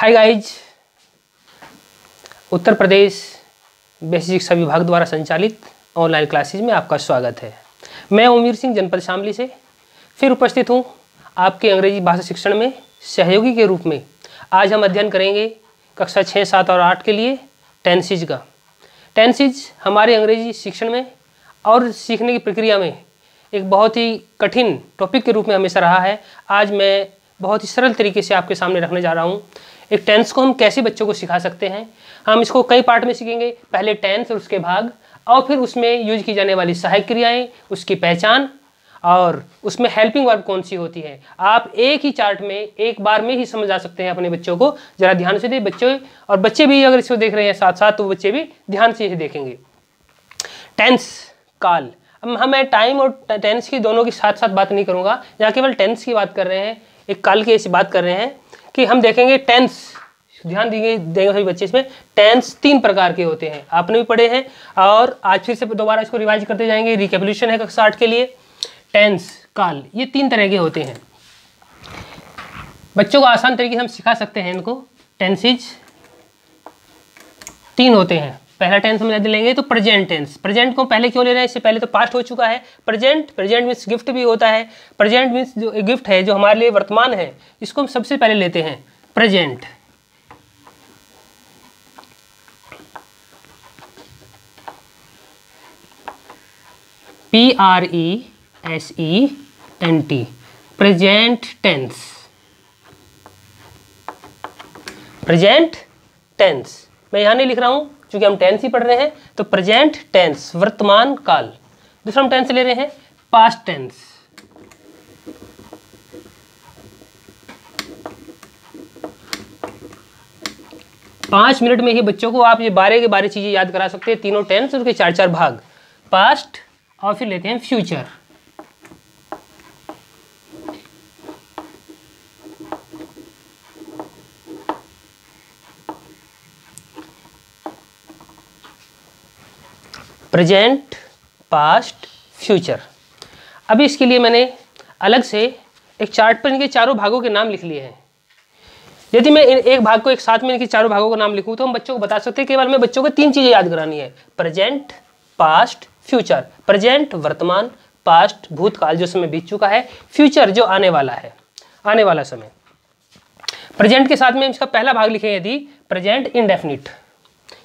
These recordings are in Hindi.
Hi guys, Uttar Pradesh basic शिक्षा विभाग द्वारा संचालित ऑनलाइन क्लासेज में आपका स्वागत है। मैं उम्मीर सिंह जनपद शामली से फिर उपस्थित हूँ आपके अंग्रेजी भाषा शिक्षण में सहयोगी के रूप में। आज हम अध्ययन करेंगे कक्षा 6, 7 और 8 के लिए टेंसेज का। टेंसेज हमारे अंग्रेजी शिक्षण में और सीखने की प्रक्रिया में एक बहुत ही कठिन टॉपिक के रूप में हमेशा रहा है। आज मैं बहुत ही सरल तरीके से आपके सामने रखने जा रहा हूँ। एक टेंस को हम कैसे बच्चों को सिखा सकते हैं। हम इसको कई पार्ट में सीखेंगे। पहले टेंस और उसके भाग, और फिर उसमें यूज की जाने वाली सहायक क्रियाएं, उसकी पहचान, और उसमें हेल्पिंग वर्ब कौन सी होती है। आप एक ही चार्ट में एक बार में ही समझा सकते हैं अपने बच्चों को। जरा ध्यान से दे बच्चों, और बच्चे भी अगर इसको देख रहे हैं साथ साथ, तो बच्चे भी ध्यान से इसे देखेंगे। टेंस, काल। अब हमें टाइम और टेंस की दोनों की साथ साथ बात नहीं करूंगा, यहाँ केवल टेंस की बात कर रहे हैं, एक काल की ऐसी बात कर रहे हैं कि हम देखेंगे टेंस। ध्यान देंगे सभी बच्चे इसमें। टेंस 3 प्रकार के होते हैं, आपने भी पढ़े हैं, और आज फिर से दोबारा इसको रिवाइज करते जाएंगे। रिकैपिटुलेशन है कक्षा 8 के लिए। टेंस, काल, ये 3 तरह के होते हैं। बच्चों को आसान तरीके से हम सिखा सकते हैं इनको। टेंसेज 3 होते हैं। पहला टेंस हम यदि लेंगे तो प्रेजेंट टेंस। प्रेजेंट को पहले क्यों ले रहे हैं, इससे पहले तो पास्ट हो चुका है। प्रेजेंट मीन्स गिफ्ट भी होता है। प्रेजेंट मीन्स जो गिफ्ट है, जो हमारे लिए वर्तमान है, इसको हम सबसे पहले लेते हैं present. PRESENT, present tense. Present tense मैं यहां नहीं लिख रहा हूं क्योंकि हम टेंस ही पढ़ रहे हैं। तो प्रेजेंट टेंस, वर्तमान काल। दूसरा हम टेंस ले रहे हैं पास्ट टेंस। पांच मिनट में ही बच्चों को आप ये 12 के 12 चीजें याद करा सकते हैं। तीनों टेंस, उसके 4-4 भाग। पास्ट, और फिर लेते हैं फ्यूचर। Present, past, future. अभी इसके लिए मैंने अलग से एक चार्ट पर इनके चारों भागों के नाम लिख लिए हैं। यदि मैं एक भाग को एक साथ में इनके चारों भागों का नाम लिखूं तो हम बच्चों को बता सकते हैं केवल मैं बच्चों को 3 चीजें याद करानी है। Present, past, future. प्रेजेंट वर्तमान, पास्ट भूतकाल जो समय बीत चुका है, फ्यूचर जो आने वाला है, आने वाला समय। प्रेजेंट के साथ में इसका पहला भाग लिखें यदि प्रेजेंट इंडेफिनिट।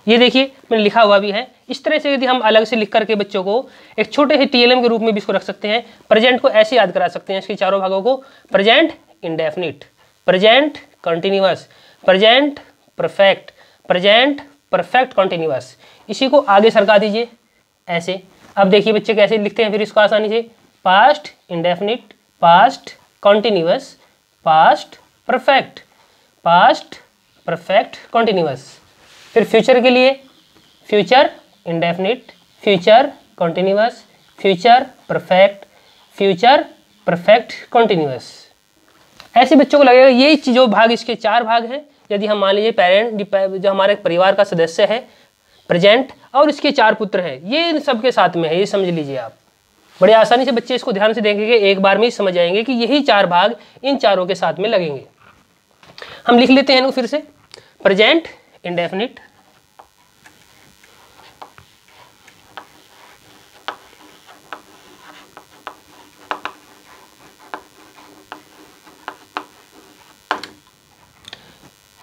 ये देखिए मैंने लिखा हुआ भी है। इस तरह से यदि हम अलग से लिख करके बच्चों को एक छोटे से TLM के रूप में भी इसको रख सकते हैं। प्रेजेंट को ऐसे याद करा सकते हैं इसके चारों भागों को। Present indefinite, present continuous, present perfect, present perfect continuous. इसी को आगे सरका दीजिए ऐसे। अब देखिए बच्चे कैसे लिखते हैं फिर इसको आसानी से। Past indefinite, past continuous, past perfect, past perfect continuous. फिर फ्यूचर के लिए future indefinite, future continuous, future perfect, future perfect continuous. ऐसे बच्चों को लगेगा ये जो भाग, इसके 4 भाग हैं। यदि हम मान लीजिए पेरेंट जो हमारे परिवार का सदस्य है, प्रेजेंट, और इसके 4 पुत्र हैं, ये इन सबके साथ में है, ये समझ लीजिए आप। बड़े आसानी से बच्चे इसको ध्यान से देखेंगे, एक बार में ही समझ आएंगे कि यही 4 भाग इन चारों के साथ में लगेंगे। हम लिख लेते हैं इनको फिर से। प्रेजेंट इंडेफिनिट,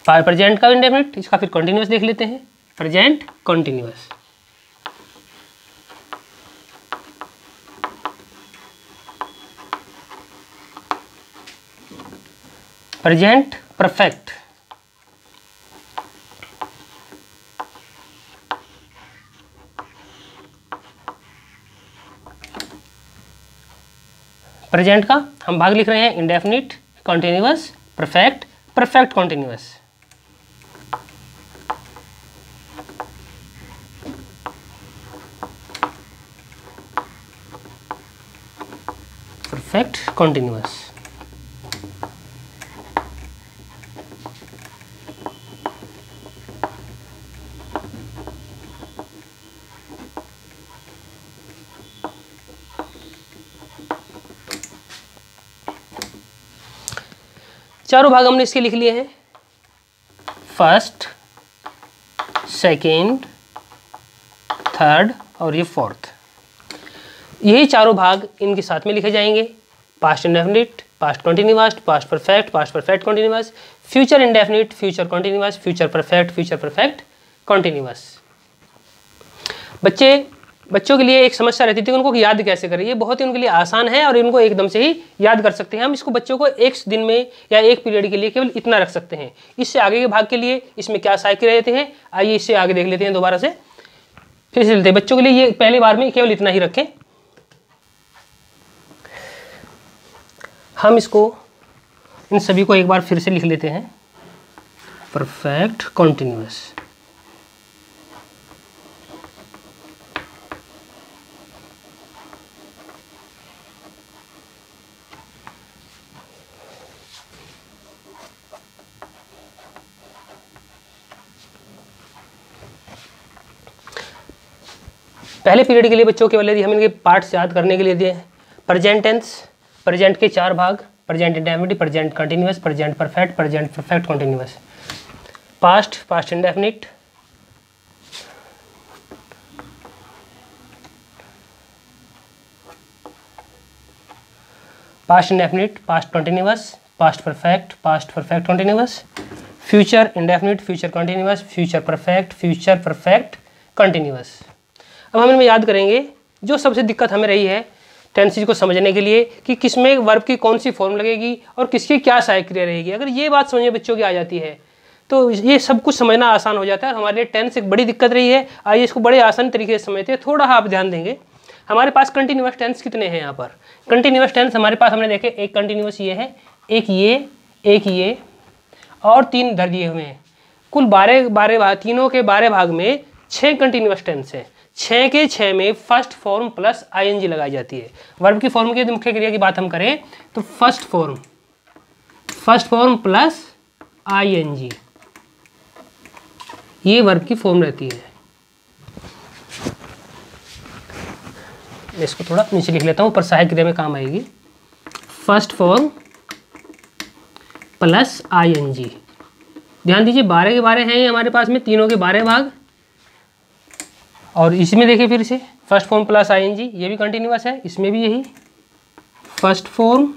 प्रेजेंट का इंडेफिनिट, इसका फिर कंटिन्यूअस देख लेते हैं। Present continuous, present perfect, present का हम भाग लिख रहे हैं indefinite, continuous, perfect, perfect continuous. Perfect continuous. चारों भाग हमने इसके लिख लिए हैं। फर्स्ट, सेकेंड, थर्ड और ये फोर्थ, यही चारों भाग इनके साथ में लिखे जाएंगे। Past indefinite, past continuous, past perfect continuous, future indefinite, future continuous, future perfect continuous. बच्चों के लिए एक समस्या रहती थी उनको याद कैसे करें। ये बहुत ही उनके लिए आसान है और इनको एकदम से ही याद कर सकते हैं हम। इसको बच्चों को एक दिन में या एक पीरियड के लिए केवल इतना रख सकते हैं। इससे आगे के भाग के लिए इसमें क्या साइकिल रहते हैं, आइए इससे आगे देख लेते हैं दोबारा से, फिर से लेते हैं। बच्चों के लिए ये पहली बार में केवल इतना ही रखें। हम इसको इन सभी को एक बार फिर से लिख लेते हैं। परफेक्ट कंटिन्यूअस, पहले पीरियड के लिए बच्चों केवल यदि हम इनके पार्ट्स याद करने के लिए दिए हैं। प्रेजेंट टेंस, प्रेजेंट के 4 भाग, present indefinite, present continuous, present perfect continuous. Past indefinite, past continuous, past perfect continuous, future indefinite, future continuous, future perfect continuous. अब हम इनमें याद करेंगे जो सबसे दिक्कत हमें रही है टेंसेज को समझने के लिए कि किसमें वर्ब की कौन सी फॉर्म लगेगी और किसकी क्या सहायक क्रिया रहेगी। अगर ये बात समझ में बच्चों की आ जाती है तो ये सब कुछ समझना आसान हो जाता है। हमारे लिए टेंस एक बड़ी दिक्कत रही है, आइए इसको बड़े आसान तरीके से समझते हैं। थोड़ा आप ध्यान देंगे, हमारे पास कंटिन्यूअस टेंस कितने हैं। यहाँ पर कंटिन्यूअस टेंस हमारे पास हमने देखे, एक कंटिन्यूअस ये है, एक ये और 3 इधर दिए हुए हैं। कुल 12 तीनों के 12 भाग में 6 कंटिन्यूअस टेंस है। 6 के 6 में फर्स्ट फॉर्म प्लस आईएनजी लगाई जाती है। वर्ब की फॉर्म की मुख्य क्रिया की बात हम करें तो फर्स्ट फॉर्म प्लस आईएनजी, ये वर्ब की फॉर्म रहती है। इसको थोड़ा नीचे लिख लेता हूँ, ऊपर सहायक क्रिया में काम आएगी। फर्स्ट फॉर्म प्लस आईएनजी, ध्यान दीजिए 12 के 12 हैं हमारे पास में, तीनों के 12 भाग। और इसमें देखिए फिर से फर्स्ट फॉर्म प्लस आईएनजी, ये भी कंटिन्यूअस है, इसमें भी यही फर्स्ट फॉर्म,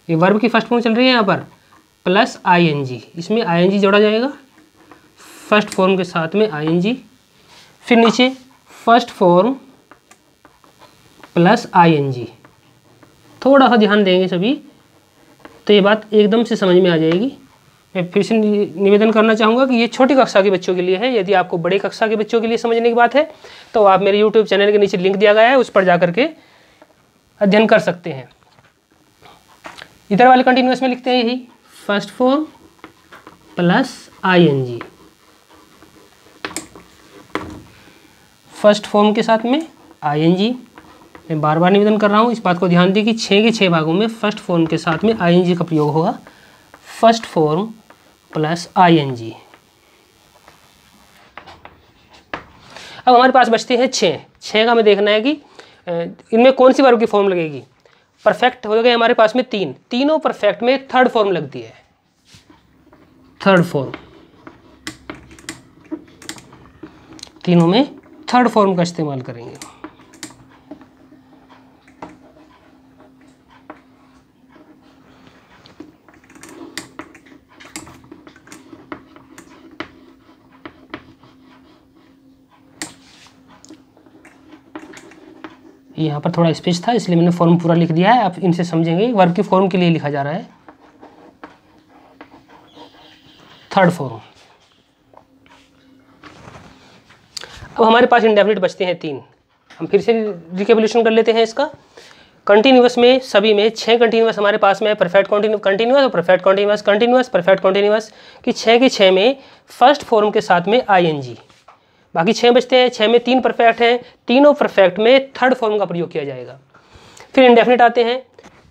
ये वर्ब की फर्स्ट फॉर्म चल रही है यहाँ पर, प्लस आईएनजी, इसमें आईएनजी जोड़ा जाएगा फर्स्ट फॉर्म के साथ में आईएनजी। फिर नीचे फर्स्ट फॉर्म प्लस आईएनजी, थोड़ा सा ध्यान देंगे सभी तो ये बात एकदम से समझ में आ जाएगी। मैं फिर से निवेदन करना चाहूँगा कि ये छोटी कक्षा के बच्चों के लिए है। यदि आपको बड़ी कक्षा के बच्चों के लिए समझने की बात है तो आप मेरे YouTube चैनल के नीचे लिंक दिया गया है, उस पर जाकर के अध्ययन कर सकते हैं। इधर वाले कंटिन्यूअस में लिखते हैं यही first form plus ING, first form के साथ में आईएनजी। मैं बार बार निवेदन कर रहा हूँ, इस बात को ध्यान दें कि 6 के 6 भागों में फर्स्ट फॉर्म के साथ में आईएनजी का प्रयोग होगा, फर्स्ट फॉर्म प्लस आईएनजी। अब हमारे पास बचते हैं 6 का हमें देखना है कि इनमें कौन सी वर्ब की फॉर्म लगेगी। परफेक्ट हो गए हमारे पास में 3, तीनों परफेक्ट में थर्ड फॉर्म लगती है, थर्ड फॉर्म, तीनों में थर्ड फॉर्म का इस्तेमाल करेंगे। यहाँ पर थोड़ा स्पेस था इसलिए मैंने फॉर्म पूरा लिख दिया है, आप इनसे समझेंगे वर्ब की फॉर्म के लिए लिखा जा रहा है थर्ड फॉर्म। अब हमारे पास इंडेफिनिट बचते हैं 3, हम फिर से रिकैपिटुलेशन कर लेते हैं इसका। कंटिन्यूअस में सभी में 6 कंटिन्यूअस हमारे पास में है, परफेक्ट कंटिन्यूअस और परफेक्ट कंटिन्यूअस परफेक्ट कंटिन्यूअस कि 6 के 6 में फर्स्ट फॉर्म के साथ में आईएनजी। बाकी 6 बचते हैं, 6 में 3 परफेक्ट हैं, तीनों परफेक्ट में थर्ड फॉर्म का प्रयोग किया जाएगा। फिर इंडेफिनिट आते हैं,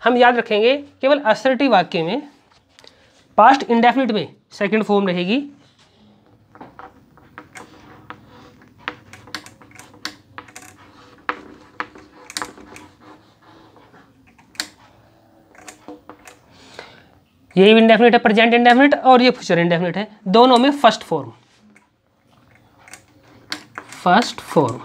हम याद रखेंगे केवल असर्टिव वाक्य में पास्ट इंडेफिनिट में सेकंड फॉर्म रहेगी, ये भी इंडेफिनिट है, प्रेजेंट इंडेफिनिट, और ये फ्यूचर इंडेफिनिट है, दोनों में फर्स्ट फॉर्म। फर्स्ट फॉर्म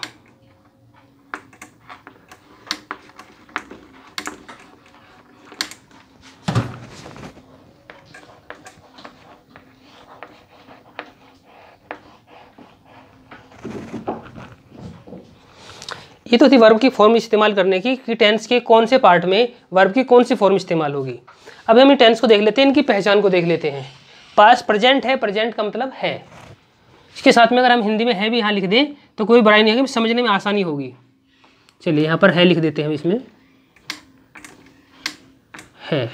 ये तो थी वर्ब की फॉर्म इस्तेमाल करने की कि टेंस के कौन से पार्ट में वर्ब की कौन सी फॉर्म इस्तेमाल होगी। अब हम टेंस को देख लेते हैं, इनकी पहचान को देख लेते हैं। पास्ट प्रेजेंट है, प्रेजेंट का मतलब है, इसके साथ में अगर हम हिंदी में है भी यहाँ लिख दें तो कोई बुराई नहीं है, समझने में आसानी होगी। चलिए यहाँ पर है लिख देते हैं हम, इसमें है,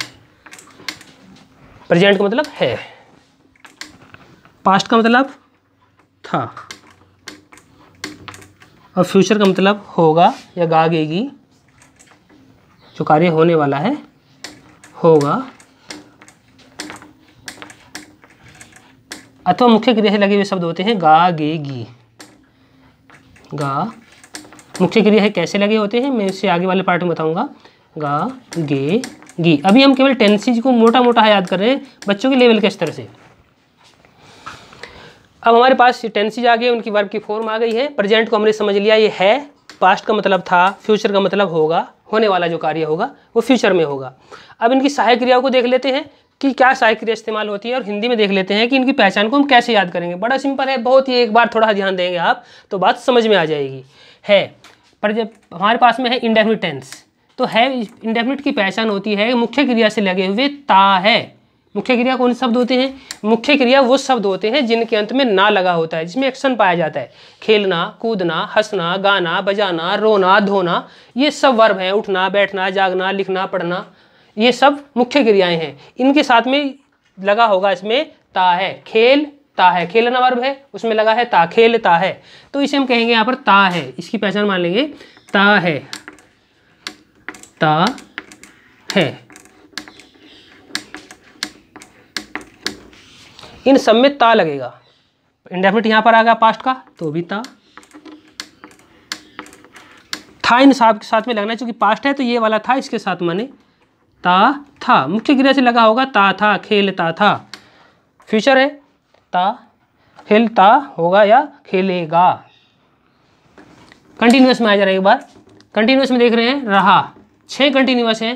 प्रेजेंट का मतलब है, पास्ट का मतलब था, और फ्यूचर का मतलब होगा या गागेगी, जो कार्य होने वाला है होगा, अथवा मुख्य क्रिया से लगे हुए शब्द होते हैं गागेगी। गा मुख्य क्रिया है, कैसे लगे होते हैं मैं इससे आगे वाले पार्ट में बताऊंगा। गा गे गी। अभी हम केवल टेंसेज को मोटा मोटा याद कर रहे हैं बच्चों के लेवल के स्तर से। अब हमारे पास टेंसेज आ गए, उनकी वर्ब की फॉर्म आ गई है। प्रेजेंट को हमने समझ लिया, ये है, पास्ट का मतलब था, फ्यूचर का मतलब होगा, होने वाला जो कार्य होगा वो फ्यूचर में होगा। अब इनकी सहायक क्रियाओं को देख लेते हैं कि क्या सहायक क्रिया इस्तेमाल होती है, और हिंदी में देख लेते हैं कि इनकी पहचान को हम कैसे याद करेंगे। बड़ा सिंपल है, बहुत ही, एक बार थोड़ा ध्यान देंगे आप तो बात समझ में आ जाएगी। है पर जब हमारे पास में है इंडेफिनिट टेंस, तो है इंडेफिनिट की पहचान होती है मुख्य क्रिया से लगे हुए ता है। मुख्य क्रिया कौन से शब्द होते हैं? मुख्य क्रिया वो शब्द होते हैं जिनके अंत में ना लगा होता है, जिसमें एक्शन पाया जाता है। खेलना, कूदना, हंसना, गाना, बजाना, रोना, धोना, ये सब वर्ब हैं। उठना, बैठना, जागना, लिखना, पढ़ना, ये सब मुख्य क्रियाएं हैं। इनके साथ में लगा होगा इसमें ता है। खेलता है, खेलना वर्ब है, उसमें लगा है ता, खेलता है, तो इसे हम कहेंगे यहाँ पर ता है। इसकी पहचान मान लेंगे, ता है, ता है। इन सब में ता लगेगा। इंडेफिनिट यहाँ पर आ गया पास्ट का, तो भी ता था इन सब के साथ में लगना है, क्योंकि पास्ट है तो ये वाला था इसके साथ माने ता था। मुख्य क्रिया से लगा होगा ता था, खेलता था। फ्यूचर है, ता खेलता होगा या खेलेगा। कंटिन्यूअस में आ जा रहा है, एक बार कंटिन्यूअस में देख रहे हैं, रहा, 6 कंटिन्यूअस हैं,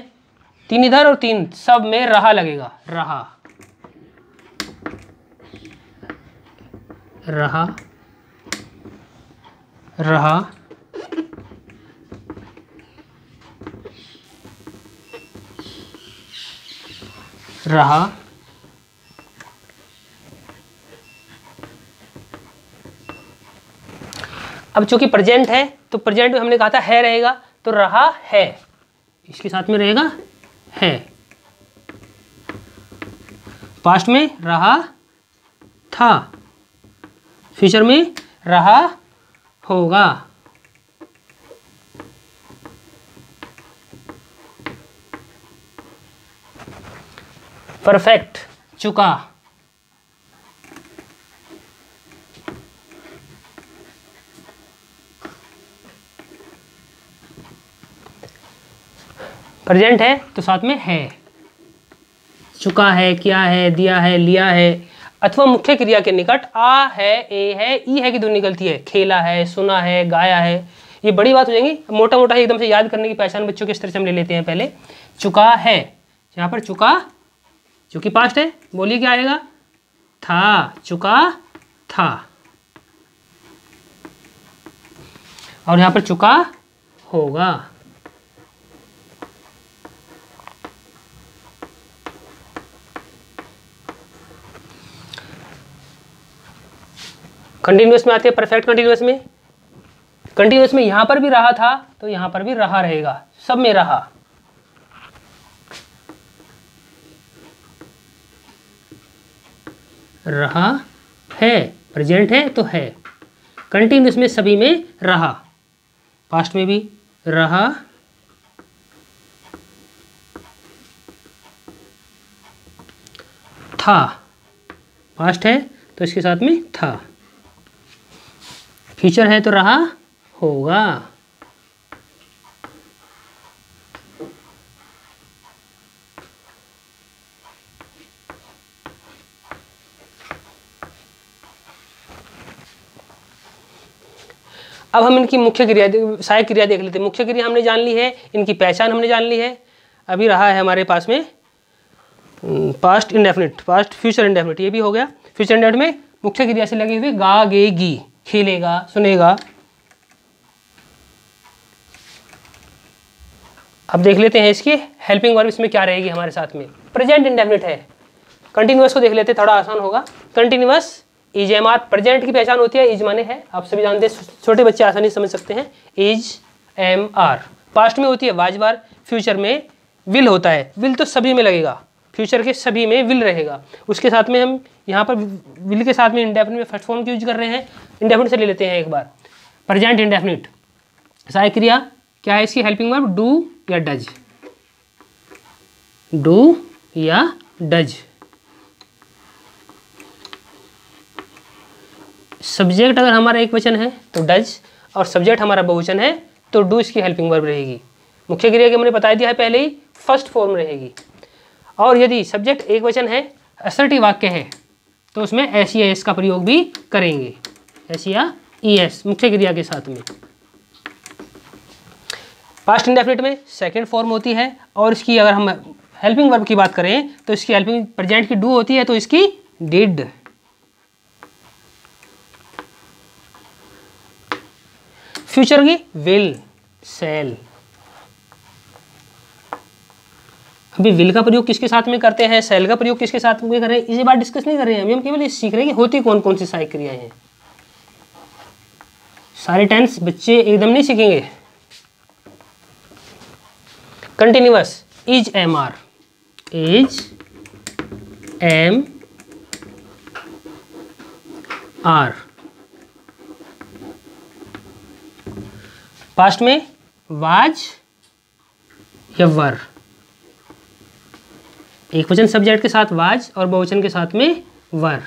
3 इधर और 3, सब में रहा लगेगा। रहा, रहा, रहा, रहा, अब चूंकि प्रेजेंट है तो प्रेजेंट में हमने कहा था है रहेगा, तो रहा है, इसके साथ में रहेगा है। पास्ट में रहा था, फ्यूचर में रहा होगा। परफेक्ट, चुका, प्रेजेंट है तो साथ में है, चुका है, किया है, दिया है, लिया है, अथवा मुख्य क्रिया के निकट आ है, ए है, ई है की ध्वनि निकलती है। खेला है, सुना है, गाया है, ये बड़ी बात हो जाएगी। मोटा मोटा एकदम से याद करने की पहचान बच्चों के स्तर से हम ले लेते हैं। पहले चुका है, यहाँ पर चुका, चूंकि पास्ट है, बोलिए क्या आएगा? था, चुका था। और यहाँ पर चुका होगा। कंटिन्यूअस में आते हैं, परफेक्ट कंटिन्यूअस में। कंटिन्यूअस में यहां पर भी रहा था तो यहां पर भी रहा रहेगा, सब में रहा। रहा है, प्रेजेंट है तो है। कंटिन्यूअस में सभी में रहा, पास्ट में भी रहा, था, पास्ट है तो इसके साथ में था। फ्यूचर है तो रहा होगा। अब हम इनकी मुख्य क्रिया, सहायक क्रिया देख लेते हैं। मुख्य क्रिया हमने जान ली है, इनकी पहचान हमने जान ली है। अभी रहा है हमारे पास में past indefinite, past future indefinite, ये भी हो गया। फ्यूचर इंडेफिनिट में मुख्य क्रिया से लगे हुए गा गे गी, खेलेगा, सुनेगा। अब देख लेते हैं इसकी हेल्पिंग वर्ब इसमें क्या रहेगी हमारे साथ में। प्रेजेंट इंडेफिनिट है। कंटिन्यूअस को देख लेते हैं, थोड़ा आसान होगा। Continuous is am are, present की पहचान होती है, इज माने है, आप सभी जानते हैं, छोटे बच्चे आसानी से समझ सकते हैं। Is am are. पास्ट में होती है वाज वार, फ्यूचर में विल होता है। विल तो सभी में लगेगा, फ्यूचर के सभी में विल रहेगा। उसके साथ में हम यहाँ पर विल के साथ में इंडेफिनिट में फर्स्ट फॉर्म की यूज कर रहे हैं। इंडेफिनिट से ले लेते हैं एक बार। प्रेजेंट इंडेफिनिट सहायक क्रिया क्या है इसकी हेल्पिंग वर्ब? डू या डज, डू या डज। सब्जेक्ट अगर हमारा एक वचन है तो डज, और सब्जेक्ट हमारा बहुवचन है तो डू इसकी हेल्पिंग वर्ब रहेगी। मुख्य क्रिया के मैंने बता दिया है पहले ही, फर्स्ट फॉर्म रहेगी। और यदि सब्जेक्ट एक वचन है, असर्टिव वाक्य है, तो उसमें एस या एस का प्रयोग भी करेंगे, एस या ई एस मुख्य क्रिया के साथ में। पास्ट इंडेफिनिट में सेकंड फॉर्म होती है, और इसकी अगर हम हेल्पिंग वर्ब की बात करें तो इसकी हेल्पिंग प्रेजेंट की डू होती है, तो इसकी डिड। फ्यूचर की विल, सेल। अभी विल का प्रयोग किसके साथ में करते हैं, सेल का प्रयोग किसके साथ में कर रहे हैं, इसी बात डिस्कस नहीं कर रहे हैं। अभी हम केवल ये सीख रहे हैं कि होती कौन कौन सी सहायक क्रियाएं हैं। सारे टेंस बच्चे एकदम नहीं सीखेंगे। Continuous is am are, is am are. Past में वाज या वर, एक वचन सब्जेक्ट के साथ वाज और बहुवचन के साथ में वर।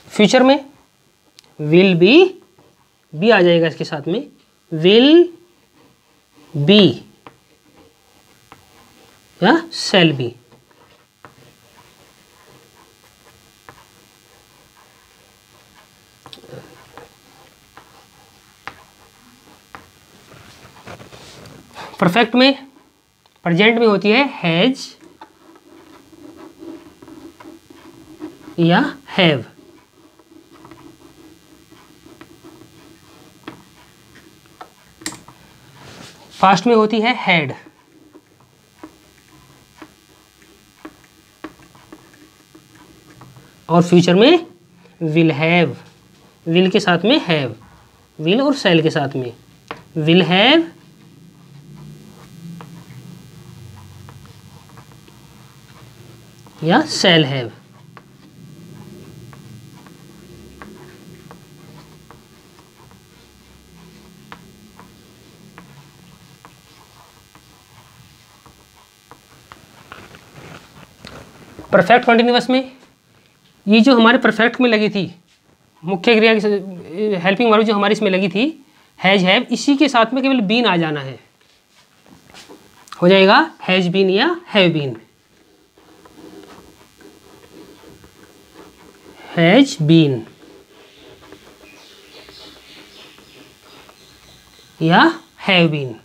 फ्यूचर में विल बी आ जाएगा इसके साथ में, विल बी या सेल बी। परफेक्ट में प्रेजेंट में होती है हैज या हैव। पास्ट में होती है हैड। और फ्यूचर में विल हैव, विल के साथ में हैव, विल और सेल के साथ में, विल हैव या सेल हैव। परफेक्ट कंटिन्यूअस में ये जो हमारे परफेक्ट में लगी थी मुख्य क्रिया की हेल्पिंग वर्ब जो हमारी इसमें लगी थी हैज हैव, इसी के साथ में केवल बीन आ जाना है, हो जाएगा हैज बीन या हैव बीन। हैज बीन या हैव बीन।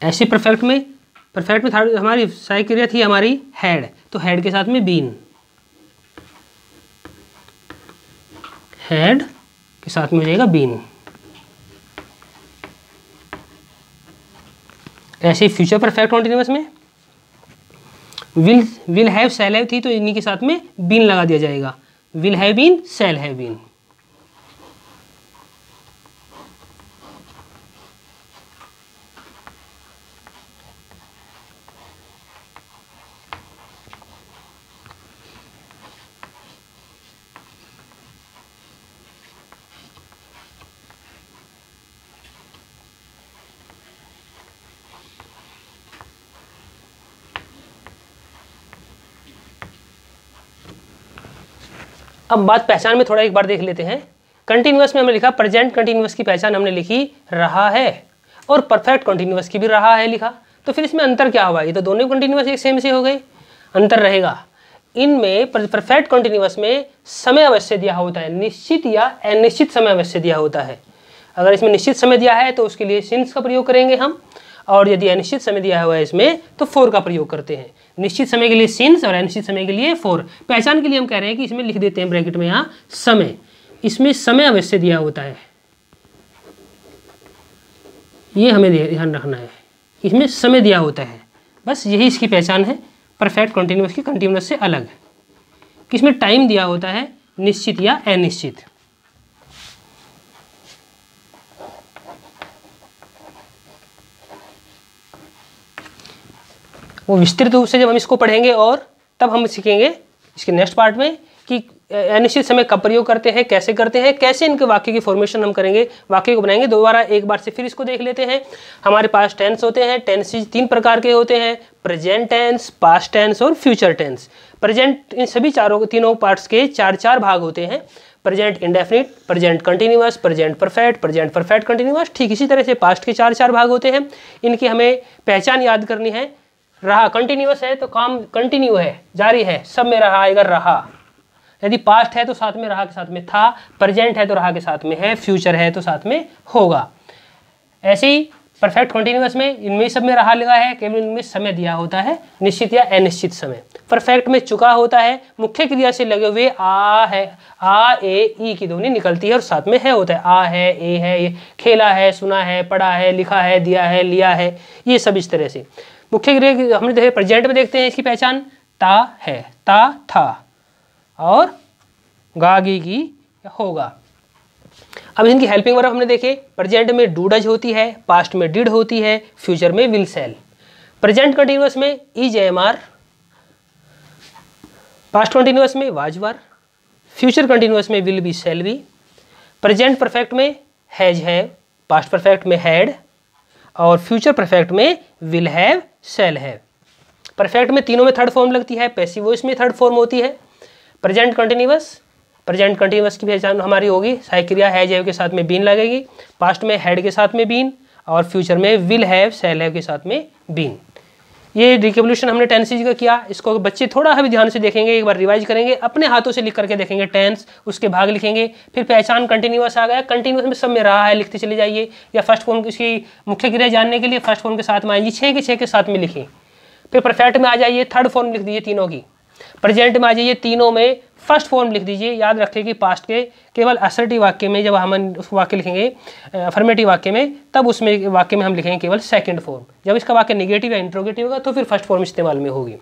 ऐसे परफेक्ट में हमारी सहायक क्रिया थी हमारी हैड, तो हैड के साथ में बीन, हैड के साथ में हो जाएगा बीन। ऐसे फ्यूचर परफेक्ट कंटीन्यूअस में विल हैव सेल हैव थी, तो इन्हीं के साथ में बीन लगा दिया जाएगा, will have been sell have been. अब बात पहचान में थोड़ा एक बार देख लेते हैं। कंटिन्यूअस में हमने लिखा प्रेजेंट कंटिन्यूअस की पहचान हमने लिखी रहा है, और परफेक्ट कंटिन्यूअस की भी रहा है लिखा। तो फिर इसमें अंतर क्या हुआ? ये तो दोनों कंटिन्यूअस एक सेम से हो गए। अंतर रहेगा इनमें, परफेक्ट कंटिन्यूअस में समय अवश्य दिया होता है, निश्चित या अनिश्चित समय अवश्य दिया होता है। अगर इसमें निश्चित समय दिया है तो उसके लिए सिंस का प्रयोग करेंगे हम, और यदि अनिश्चित समय दिया हुआ है इसमें तो फॉर का प्रयोग करते हैं। निश्चित समय के लिए सिंस और अनिश्चित समय के लिए फॉर। पहचान के लिए हम कह रहे हैं कि इसमें लिख देते हैं ब्रैकेट में यहाँ समय, इसमें समय अवश्य दिया होता है, ये हमें ध्यान रखना है, इसमें समय दिया होता है। बस यही इसकी पहचान है परफेक्ट कंटिन्यूअस की कंटिन्यूअस से अलग, कि इसमें टाइम दिया होता है निश्चित या अनिश्चित। वो विस्तृत रूप से जब हम इसको पढ़ेंगे और तब हम सीखेंगे इसके नेक्स्ट पार्ट में कि अनिश्चित समय कब प्रयोग करते हैं, कैसे करते हैं, कैसे इनके वाक्य की फॉर्मेशन हम करेंगे, वाक्य को बनाएंगे। दोबारा एक बार से फिर इसको देख लेते हैं। हमारे पास टेंस होते हैं, टेंसेज 3 प्रकार के होते हैं, प्रेजेंट टेंस, पास्ट टेंस और फ्यूचर टेंस। प्रेजेंट इन सभी तीनों पार्ट्स के 4 भाग होते हैं, present indefinite, present continuous, present perfect continuous. ठीक इसी तरह से पास्ट के 4 भाग होते हैं। इनकी हमें पहचान याद करनी है। रहा कंटिन्यूअस है तो काम कंटिन्यू है, जारी है, सब में रहा आएगा रहा। यदि पास्ट है तो साथ में रहा के साथ में था, प्रेजेंट है तो रहा के साथ में है, फ्यूचर है तो साथ में होगा। ऐसे ही परफेक्ट कंटिन्यूअस में इनमें सब में रहा लगा है, केवल इनमें समय दिया होता है निश्चित या अनिश्चित समय। परफेक्ट में चुका होता है, मुख्य क्रिया से लगे हुए आ है, आ ए ई की ध्वनि निकलती है और साथ में है होता है, आ है, ए है, ये खेला है, सुना है, पढ़ा है, लिखा है, दिया है, लिया है, ये सब इस तरह से। मुख्य क्रिया हमने देखे प्रेजेंट में देखते हैं इसकी पहचान ता है, ता था, और गा गी की होगा। अब इनकी हेल्पिंग वर्ब हमने देखे, प्रेजेंट में डू डज होती है, पास्ट में डिड होती है, फ्यूचर में विल सेल। प्रेजेंट कंटिन्यूअस में is am are, past continuous में वाज वर, फ्यूचर कंटिन्यूअस में will be sell be. Present perfect में हैज हैव, पास्ट परफेक्ट में हैड, और फ्यूचर परफेक्ट में will have, sell have. Perfect में तीनों में थर्ड फॉर्म लगती है, पैसिव वॉइस में थर्ड फॉर्म होती है। प्रेजेंट कंटिन्यूअस की पहचान हमारी होगी, सहायक क्रिया हैज हैव के साथ में बीन लगेगी, पास्ट में हैड के साथ में बीन, और फ्यूचर में विल हैव, सेल हैव के साथ में बीन। ये रिकेवल्यूशन हमने टेंसेज का किया। इसको बच्चे थोड़ा भी ध्यान से देखेंगे, एक बार रिवाइज करेंगे, अपने हाथों से लिख करके देखेंगे टेंस, उसके भाग लिखेंगे। फिर पहचान कंटिन्यूअस आ गया, कंटिन्यूअस में सब में रहा है लिखते चले जाइए, या फर्स्ट फॉर्म की मुख्य क्रिया जानने के लिए फर्स्ट फॉर्म के साथ में आएंगी, 6 के 6 के साथ में लिखें। फिर परफेक्ट में आ जाइए, थर्ड फॉर्म लिख दीजिए तीनों की। प्रेजेंट में आ जाइए, तीनों में फर्स्ट फॉर्म लिख दीजिए। याद रखें कि पास्ट के केवल असर्टिव वाक्य में जब हम उस वाक्य लिखेंगे अफर्मेटिव वाक्य में, तब उसमें वाक्य में हम लिखेंगे केवल सेकंड फॉर्म। जब इसका वाक्य निगेटिव या इंट्रोगेटिव होगा तो फिर फर्स्ट फॉर्म इस्तेमाल में होगी।